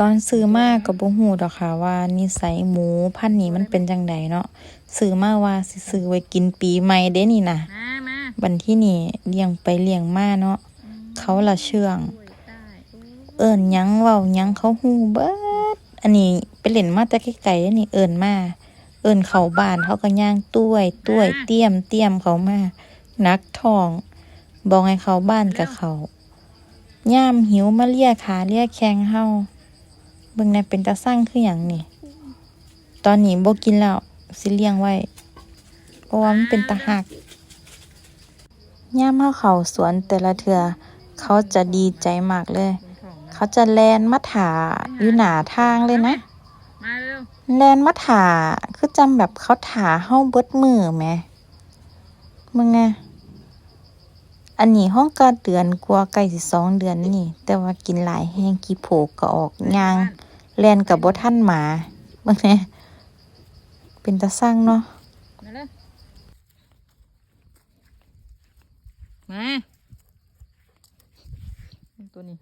ตอนซื้อมาก็บ่ฮู้ดอกค่ะว่านิสัยหมูพันธุ์นี้มันเป็นจังไดเนาะซื้อมาว่าสิซื้อไว้กินปีใหม่เด้นี่น่ะบัดที่นี่เลี้ยงไปเลี้ยงมาเนาะเขาละเชื่อง เอิ้นหยังเว้าหยังเขาฮู้เบิดอันนี้ไปเล่นมาแต่ไกลๆอันนี้เอิ้นมาเอิ้นเข้าบ้านเขาก็ย่างต้วยเตี้ยมเขามานักท้องบอกให้เข้าบ้านก็เข้ายามหิวมาเลียขาเลียแข้งเฮาเบิ่งแน่เป็นตาสั่งคือหยังนี่ตอนนี้บ่กินแล้วสิเลี้ยงไว้เพราะว่ามันเป็นตาฮักยามเฮาเข้าสวนแต่ละเทื่อเขาจะดีใจมากเลยเขาจะแลนมาถาอยู่หน้าทางเลยนะแลนมาถาคือจำแบบเขาถาเฮาเบิดมือแหมมึงไงอันนี้ห้องก็เดือนกว่าใกล้สิ2 เดือนนี่แต่ว่ากินหลายแห้งขี้โผกก็ออกย่างแลนกับบ่ทันหมามึงไงเป็นตาสั่งเนาะมาตัวนี้